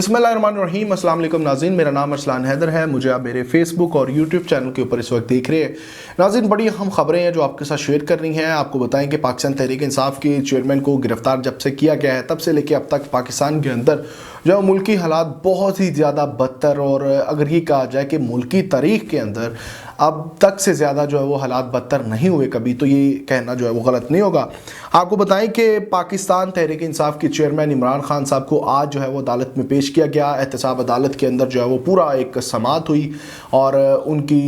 बिस्मिल्लाहिर्रहमानिर्रहीम। अस्सलाम वालेकुम नाज़रीन, मेरा नाम अरसलान हैदर है। मुझे आप मेरे फेसबुक और यूट्यूब चैनल के ऊपर इस वक्त देख रहे हैं। नाज़रीन, बड़ी अहम खबरें हैं जो आपके साथ शेयर कर रही हैं। आपको बताएं कि पाकिस्तान तहरीक इंसाफ के चेयरमैन को गिरफ्तार जब से किया गया है तब से लेकर अब तक पाकिस्तान के अंदर जो मुल्की हालात बहुत ही ज़्यादा बदतर, और अगर ये कहा जाए कि मुल्की तारीख के अंदर अब तक से ज़्यादा जो है वो हालात बदतर नहीं हुए कभी, तो ये कहना जो है वो गलत नहीं होगा। आपको बताएं कि पाकिस्तान तहरीक इंसाफ के चेयरमैन इमरान खान साहब को आज जो है वो अदालत में पेश किया गया। एहतसाब अदालत के अंदर जो है वो पूरा एक समाअत हुई और उनकी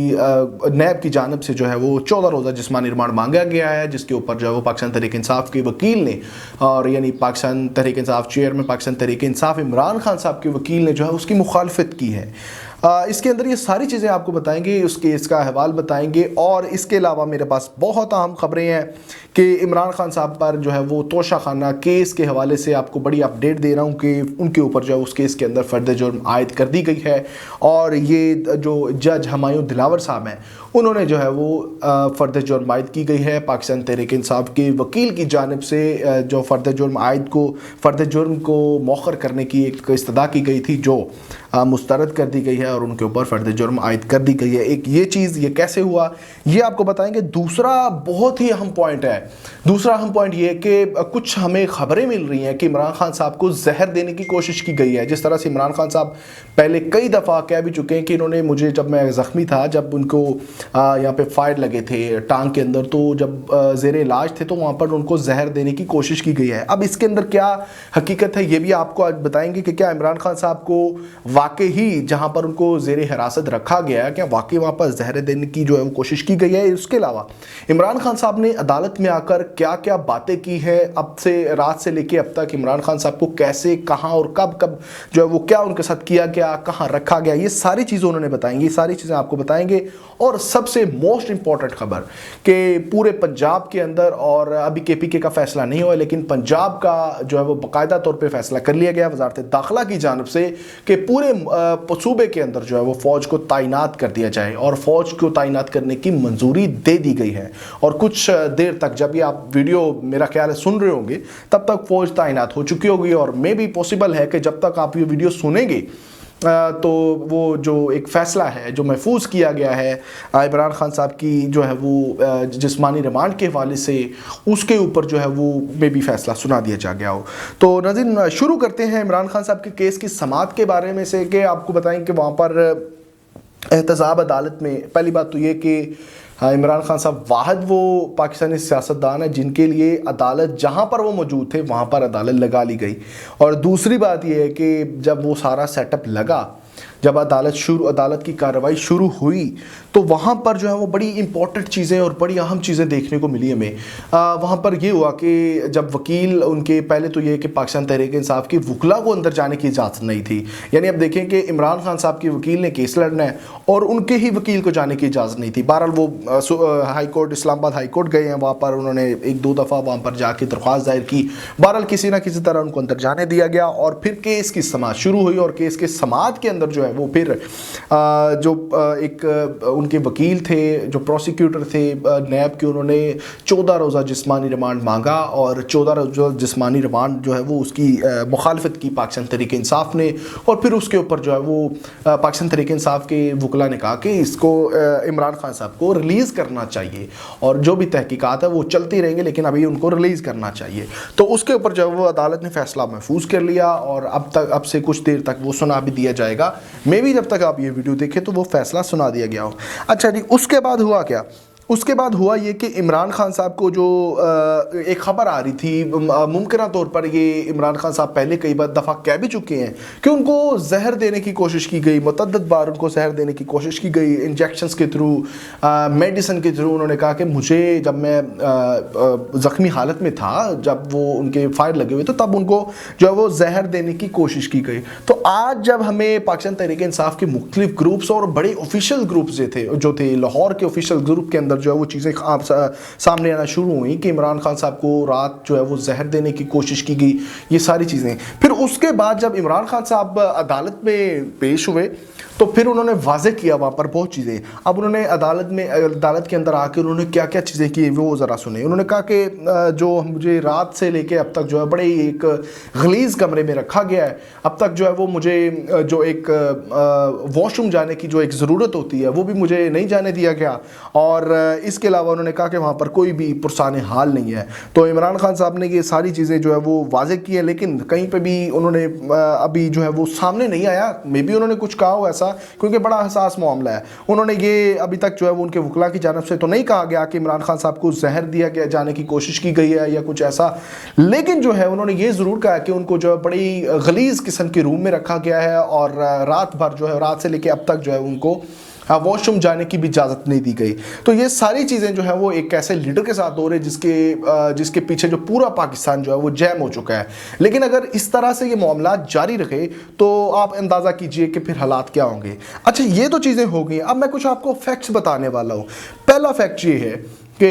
नैब की जानिब से जो है वो 14 रोज़ा जिस्मानी रिमांड मांगा गया है, जिसके ऊपर जो है वो पाकिस्तान तहरीक इंसाफ के वकील ने, और यानी पाकिस्तान तहरीक इंसाफ चेयरमैन पाकिस्तान तहरीक इंसाफ इमरान खान साहब के वकील ने जो है उसकी मुखालफत की है। इसके अंदर ये सारी चीज़ें आपको बताएंगे, उस केस का अहवाल बताएंगे, और इसके अलावा मेरे पास बहुत अहम खबरें हैं कि इमरान खान साहब पर जो है वो तोशाखाना केस के हवाले से आपको बड़ी अपडेट दे रहा हूँ कि उनके ऊपर जो है उस केस के अंदर फर्द जुर्म आयद कर दी गई है। और ये जो जज हुमायूं दिलावर साहब हैं उन्होंने जो है वो फर्द जुर्म आयद की गई है। पाकिस्तान तहरीक इंसाफ के वकील की जानिब से जो फर्द जुर्म को मौखर करने की एक इस्तदा की गई थी, जो मुस्तरद कर दी गई है और उनके ऊपर फर्द जुर्म आयद कर दी गई है। एक ये चीज़, ये कैसे हुआ ये आपको बताएंगे। दूसरा बहुत ही अहम पॉइंट है, दूसरा अहम पॉइंट ये है कि कुछ हमें खबरें मिल रही हैं कि इमरान खान साहब को जहर देने की कोशिश की गई है। जिस तरह से इमरान खान साहब पहले कई दफ़ा कह भी चुके हैं कि इन्होंने मुझे, जब मैं ज़ख्मी था, जब उनको यहाँ पे फायर लगे थे टांग के अंदर, तो जब ज़ेर इलाज थे तो वहाँ पर उनको जहर देने की कोशिश की गई है। अब इसके अंदर क्या हकीकत है ये भी आपको आज बताएंगे कि क्या इमरान खान साहब को वाकई ही जहाँ पर उनको ज़ेर हिरासत रखा गया है, क्या वाकई वहाँ पर जहर देने की जो है वो कोशिश की गई है। उसके अलावा इमरान खान साहब ने अदालत में आकर क्या क्या बातें की है, अब से रात से लेके अब तक इमरान खान साहब को कैसे, कहाँ और कब कब जो है वो क्या उनके साथ किया गया, कहाँ रखा गया, ये सारी चीज़ें उन्होंने बताएंगी, सारी चीज़ें आपको बताएंगे। और सबसे मोस्ट इंपॉर्टेंट खबर कि पूरे पंजाब के अंदर, और अभी केपीके का फैसला नहीं हुआ, लेकिन पंजाब का जो है वो बाकायदा तौर पे फैसला कर लिया गया वजारत दाखिला की जानिब से कि पूरे सूबे के अंदर जो है वो फ़ौज को तैनात कर दिया जाए, और फ़ौज को तैनात करने की मंजूरी दे दी गई है। और कुछ देर तक, जब ये आप वीडियो मेरा ख्याल है सुन रहे होंगे, तब तक फ़ौज तैनात हो चुकी होगी, और मे भी पॉसिबल है कि जब तक आप ये वीडियो सुनेंगे तो वो जो एक फ़ैसला है जो महफूज किया गया है इमरान खान साहब की जो है वो जिस्मानी रिमांड के हवाले से, उसके ऊपर जो है वो मे भी फ़ैसला सुना दिया जा गया हो। तो नाज़रीन, शुरू करते हैं इमरान खान साहब के केस की समाअत के बारे में से, कि आपको बताएं कि वहाँ पर एहतसाब अदालत में पहली बात तो ये कि इमरान खान साहब वाहिद वो पाकिस्तानी सियासतदान है जिनके लिए अदालत जहाँ पर वो मौजूद थे वहाँ पर अदालत लगा ली गई। और दूसरी बात ये है कि जब वो सारा सेटअप लगा, जब अदालत की कार्रवाई शुरू हुई, तो वहाँ पर जो है वो बड़ी इंपॉर्टेंट चीज़ें और बड़ी अहम चीज़ें देखने को मिली हमें। वहाँ पर ये हुआ कि जब वकील उनके, पहले तो ये कि पाकिस्तान तहरीक इंसाफ की वकला को अंदर जाने की इजाज़त नहीं थी। यानी अब देखें कि इमरान खान साहब के वकील ने केस लड़ना है और उनके ही वकील को जाने की इजाज़त नहीं थी। बहरहाल वो high court, Islamabad high court गए हैं, वहाँ पर उन्होंने एक दो दफ़ा वहाँ पर जाके दरख्वास्त दायर की। बहरहाल किसी ना किसी तरह उनको अंदर जाने दिया गया, और फिर केस की समाअत शुरू हुई, और केस के समाअत के अंदर जो है वो फिर जो एक उनके वकील थे, जो प्रोसिक्यूटर थे नैब के, उन्होंने 14 रोज़ा जिस्मानी रिमांड मांगा, और 14 रोज़ा जिस्मानी रिमांड जो है वो उसकी मुखालफत की पाकिस्तान तहरीक इंसाफ ने। और फिर उसके ऊपर जो है वो पाकिस्तान तहरीक इंसाफ के वकला ने कहा कि इसको इमरान खान साहब को रिलीज़ करना चाहिए, और जो भी तहकीकात है वो चलती रहेंगे, लेकिन अभी उनको रिलीज़ करना चाहिए। तो उसके ऊपर जो है वो अदालत ने फैसला महफूज कर लिया, और अब से कुछ देर तक वो सुना भी दिया जाएगा। मे भी जब तक आप ये वीडियो देखें तो वो फैसला सुना दिया गया हो। अच्छा जी, उसके बाद हुआ क्या? उसके बाद हुआ ये कि इमरान खान साहब को जो एक ख़बर आ रही थी, मुमकिन तौर पर ये इमरान खान साहब पहले कई बार दफ़ा कह भी चुके हैं कि उनको जहर देने की कोशिश की गई, मुतअद्दिद बार उनको जहर देने की कोशिश की गई, इंजेक्शंस के थ्रू, मेडिसिन के थ्रू। उन्होंने कहा कि मुझे, जब मैं ज़ख्मी हालत में था, जब वो उनके फायर लगे हुए, तो तब उनको जो है वो जहर देने की कोशिश की गई। तो आज जब हमें पाकिस्तान तहरीक इंसाफ के मुख्तलिफ ग्रुप्स और बड़े ऑफिशियल ग्रुप्स जो थे लाहौर के ऑफिशियल ग्रुप के अंदर जो है वो चीज़ें सामने आना शुरू हुई कि इमरान खान साहब को रात जो है वो जहर देने की कोशिश की गई, ये सारी चीज़ें। फिर उसके बाद जब इमरान खान साहब अदालत में पेश हुए तो फिर उन्होंने वाजे किया वहाँ पर बहुत चीज़ें। अब उन्होंने अदालत के अंदर आकर उन्होंने क्या क्या चीज़ें की वो ज़रा सुने। उन्होंने कहा कि जो मुझे रात से लेके अब तक जो है बड़े एक गलीज़ कमरे में रखा गया है, अब तक जो है वो मुझे जो एक वॉशरूम जाने की जो एक ज़रूरत होती है वो भी मुझे नहीं जाने दिया गया, और इसके अलावा उन्होंने कहा कि वहाँ पर कोई भी पुरसाने हाल नहीं है। तो इमरान खान साहब ने ये सारी चीज़ें जो है वो वाजे की है, लेकिन कहीं पे भी उन्होंने अभी जो है वो सामने नहीं आया। मे बी उन्होंने कुछ कहा हो ऐसा, क्योंकि बड़ा हसास मामला है। उन्होंने ये अभी तक जो है वो उनके वकला की जानब से तो नहीं कहा गया कि इमरान खान साहब को जहर दिया गया जाने की कोशिश की गई है या कुछ ऐसा, लेकिन जो है उन्होंने ये ज़रूर कहा कि उनको जो है बड़ी गलीज़ किस्म के रूम में रखा गया है, और रात भर जो है रात से लेकर अब तक जो है उनको वॉशरूम जाने की भी इजाज़त नहीं दी गई। तो ये सारी चीज़ें जो है वो एक ऐसे लीडर के साथ हो रहे जिसके पीछे जो पूरा पाकिस्तान जो है वो जैम हो चुका है। लेकिन अगर इस तरह से ये मामला जारी रहे तो आप अंदाज़ा कीजिए कि फिर हालात क्या होंगे। अच्छा, ये तो चीज़ें हो गई। अब मैं कुछ आपको फैक्ट्स बताने वाला हूँ। पहला फैक्ट ये है कि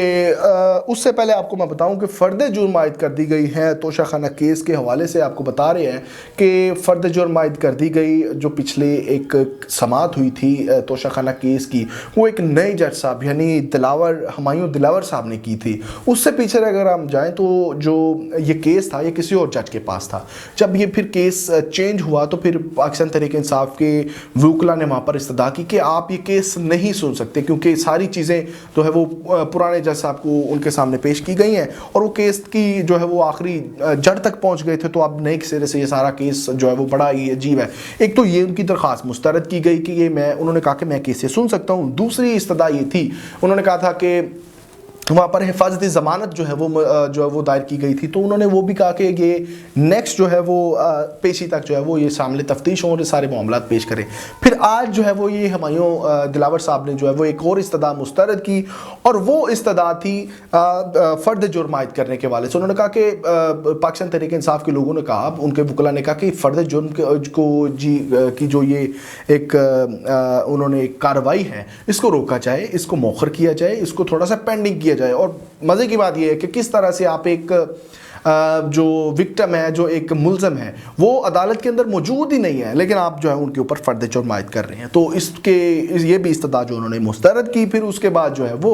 उससे पहले आपको मैं बताऊं कि फ़र्द जुर्म आयद कर दी गई है। तोशाखाना केस के हवाले से आपको बता रहे हैं कि फ़र्द जुर्म आयद कर दी गई। जो पिछले एक समाअत हुई थी तोशाखाना केस की, वो एक नए जज साहब यानी हुमायूं दिलावर साहब ने की थी। उससे पीछे अगर हम जाएं तो जो ये केस था ये किसी और जज के पास था। जब ये फिर केस चेंज हुआ तो फिर पाकिस्तान तहरीक इंसाफ के वकला ने वहाँ पर इस्तदा की कि आप ये केस नहीं सुन सकते, क्योंकि सारी चीज़ें जो है वो पुराने जज साहब को उनके सामने पेश की गई हैं, और वो केस की जो है वो आखिरी जड़ तक पहुंच गए थे। तो अब नए सिरे से ये सारा केस जो है वो बड़ा ही अजीब है। एक तो ये उनकी दरख्वास्त मुस्तरद की गई कि उन्होंने कहा कि मैं केस सुन सकता हूँ। दूसरी इस्तदा ये थी, उन्होंने कहा था कि वहाँ पर हिफाजती ज़मानत जो है वो दायर की गई थी। तो उन्होंने वो भी कहा कि ये नेक्स्ट जो है वो पेशी तक जो है वो ये सामने तफ्तीश और सारे मामला पेश करें। फिर आज जो है वो ये हुमायूं दिलावर साहब ने जो है वो एक और इस्तदा मुस्तरद की, और वो इस्तदा थी फ़र्द जुर्म आयद करने के वाले से। उन्होंने कहा कि पाकिस्तान तहरीक इंसाफ के लोगों ने कहा, उनके वकला ने कहा कि फ़र्द जुर्म की जो ये एक उन्होंने एक कार्रवाई है इसको रोका जाए, इसको मौखर किया जाए, इसको थोड़ा सा पेंडिंग किया जाए। और मज़े की बात यह है कि किस तरह से आप एक जो विक्टिम है, जो एक मुल्ज़म है, वो अदालत के अंदर मौजूद ही नहीं है, लेकिन आप जो है उनके ऊपर फ़र्द जुर्म आयद कर रहे हैं। तो ये भी इस्तदा जो उन्होंने मुस्तरद की, फिर उसके बाद जो है वो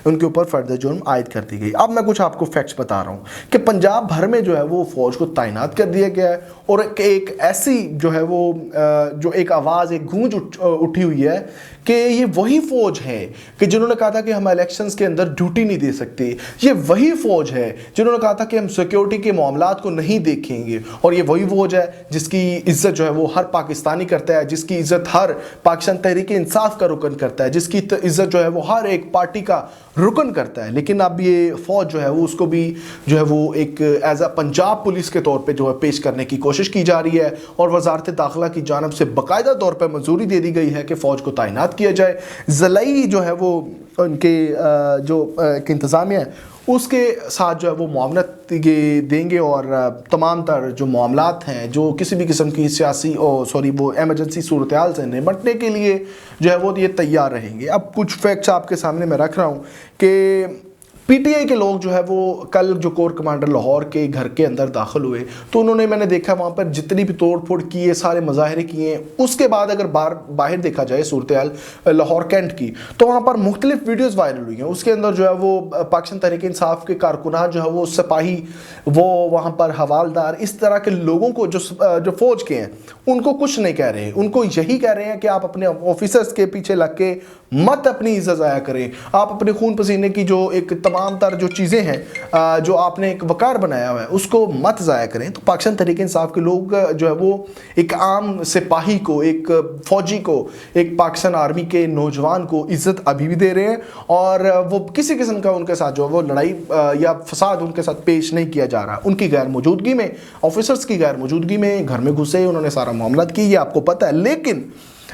उनके ऊपर फ़र्द जुर्म आयद कर दी गई। अब मैं कुछ आपको फैक्ट्स बता रहा हूँ कि पंजाब भर में जो है वो फ़ौज को तैनात कर दिया गया है, और एक ऐसी जो है वो जो एक आवाज़, एक गूंज उठी हुई है कि ये वही फ़ौज है कि जिन्होंने कहा था कि हम इलेक्शंस के अंदर ड्यूटी नहीं दे सकते। ये वही फ़ौज है जिन्होंने कहा था कि हम सिक्योरिटी के मामलात को नहीं देखेंगे, और ये वही फ़ौज है जिसकी इज्जत जो है वो हर पाकिस्तानी करता है, जिसकी इज्जत हर पाकिस्तान तहरीक इंसाफ का रुकन करता है, जिसकी इज्जत जो है वो हर एक पार्टी का रुकन करता है। लेकिन अब ये फ़ौज जो है वो उसको भी जो है वो एक एज अ पंजाब पुलिस के तौर पे जो है पेश करने की कोशिश की जा रही है, और वजारत दाखिला की जानब से बाकायदा तौर पर मंजूरी दे दी गई है कि फ़ौज को तैनात किया जाए। ज़लई जो है वो उनके जो इंतज़ामिया है उसके साथ जो है वो मामलत देंगे, और तमाम तर जो मामलात हैं जो किसी भी किस्म की वो एमरजेंसी सूरत हाल से निपटने के लिए जो है वो ये तैयार रहेंगे। अब कुछ फैक्ट्स आपके सामने मैं रख रहा हूँ कि पीटीआई के लोग जो है वो कल जो कोर कमांडर लाहौर के घर के अंदर दाखिल हुए, तो उन्होंने, मैंने देखा वहाँ पर जितनी भी तोड़ फोड़ की है, सारे मुजाहरे किए हैं। उसके बाद अगर बाहर देखा जाए सूरत हाल लाहौर कैंट की, तो वहाँ पर मुख्तलिफ वीडियोज़ वायरल हुई हैं। उसके अंदर जो है वो पाकिस्तान तहरीक इंसाफ के कारकुनान जो है वो सिपाही, वो वहाँ पर हवालदार, इस तरह के लोगों को जो फ़ौज के हैं उनको कुछ नहीं कह रहे। उनको यही कह रहे हैं कि आप अपने ऑफिसर्स के पीछे लग के मत अपनी इज्जत ज़ाया करें, आप अपने खून पसीने की जो एक तमाम तर जो चीज़ें हैं जो आपने एक वकार बनाया हुआ है उसको मत ज़ाया करें। तो पाकिस्तान तहरीक इंसाफ के लोग जो है वो एक आम सिपाही को, एक फ़ौजी को, एक पाकिस्तान आर्मी के नौजवान को इज़्ज़त अभी भी दे रहे हैं, और वो किसी किस्म का उनके साथ जो है वो लड़ाई या फसाद उनके साथ पेश नहीं किया जा रहा। उनकी गैर मौजूदगी में, ऑफिसर्स की गैर मौजूदगी में घर में घुसे, उन्होंने सारा मामला की, ये आपको पता है। लेकिन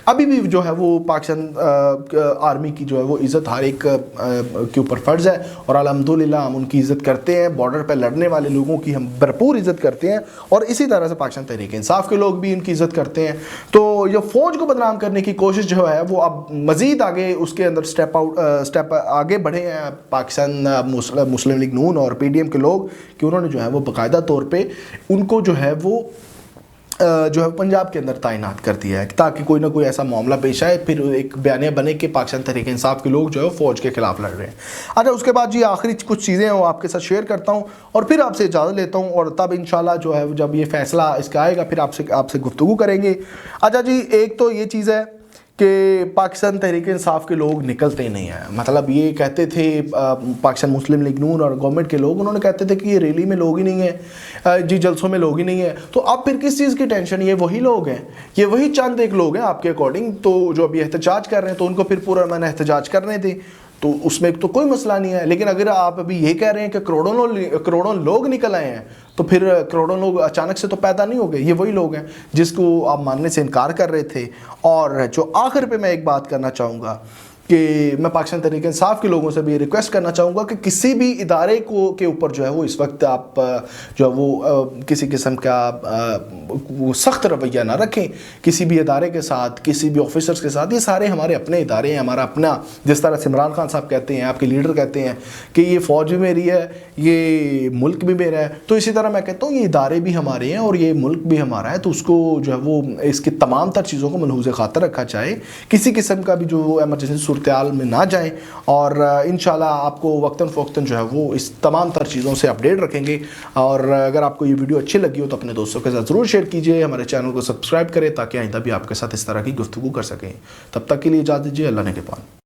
अभी भी जो है वो पाकिस्तान आर्मी की जो है वो इज़्ज़त हर एक के ऊपर फ़र्ज़ है, और अल्हम्दुलिल्लाह हम उनकी इज़्ज़त करते हैं। बॉर्डर पर लड़ने वाले लोगों की हम भरपूर इज़्ज़त करते हैं, और इसी तरह से पाकिस्तान तहरीक इंसाफ के लोग भी इनकी इज़्ज़त करते हैं। तो ये फ़ौज को बदनाम करने की कोशिश जो है वो अब मज़ीद आगे उसके अंदर स्टेप आगे बढ़े हैं पाकिस्तान मुस्लिम लीग नून और PDM के लोग, कि उन्होंने जो है वो बाकायदा तौर पर उनको जो है वो जो है पंजाब के अंदर तैनात कर दिया है ताकि कोई ना कोई ऐसा मामला पेश आए, फिर एक बयानिया बने कि पाकिस्तान तहरीक इंसाफ के लोग जो है फ़ौज के खिलाफ लड़ रहे हैं। अच्छा, उसके बाद जी आखिरी कुछ चीज़ें हैं वो आपके साथ शेयर करता हूँ और फिर आपसे इजाज़त लेता हूँ, और तब इंशाल्लाह जो है जब ये फैसला इसका आएगा फिर आपसे गुफ्तगू करेंगे। अच्छा जी, एक तो ये चीज़ है कि पाकिस्तान तहरीक इंसाफ के लोग निकलते नहीं हैं। मतलब ये कहते थे पाकिस्तान मुस्लिम लीग नून और गवर्नमेंट के लोग, उन्होंने कहते थे कि ये रैली में लोग ही नहीं है जी, जलसों में लोग ही नहीं है। तो अब फिर किस चीज़ की टेंशन? ये वही लोग हैं, ये वही चंद एक लोग हैं आपके अकॉर्डिंग, तो जो अभी एहतजाज कर रहे हैं तो उनको फिर पूरा मैंने एहतजाज करने दें, तो उसमें तो कोई मसला नहीं है। लेकिन अगर आप अभी ये कह रहे हैं कि करोड़ों लोग निकल आए हैं, तो फिर करोड़ों लोग अचानक से तो पैदा नहीं हो गए। ये वही लोग हैं जिसको आप मानने से इनकार कर रहे थे। और जो आखिर पे मैं एक बात करना चाहूँगा कि मैं पाकिस्तान तहरीक इंसाफ के लोगों से भी रिक्वेस्ट करना चाहूँगा कि किसी भी इदारे को के ऊपर जो है वो इस वक्त आप जो है वो किसी किस्म का वो सख्त रवैया ना रखें किसी भी इदारे के साथ, किसी भी ऑफिसर्स के साथ। ये सारे हमारे अपने इदारे हैं, हमारा अपना, जिस तरह से इमरान खान साहब कहते हैं, आपके लीडर कहते हैं कि ये फ़ौज भी मेरी है, ये मुल्क भी मेरा है, तो इसी तरह मैं कहता हूँ ये इदारे भी हमारे हैं और ये मुल्क भी हमारा है। तो उसको जो है वो इसकी तमाम तर चीज़ों को मलहूज़ खातर रखा जाए, किसी किस्म का भी जो एमरजेंसी सूरत-ए-हाल में ना जाएं, और इंशाल्लाह आपको वक्तन फ़वक्तन जो है वो इस तमाम तर चीज़ों से अपडेट रखेंगे। और अगर आपको ये वीडियो अच्छी लगी हो तो अपने दोस्तों के साथ ज़रूर शेयर कीजिए, हमारे चैनल को सब्सक्राइब करें ताकि आइंदा भी आपके साथ इस तरह की गुफ्तगू कर सकें। तब तक के लिए इजाज़त दीजिए, अल्लाह ने के पान।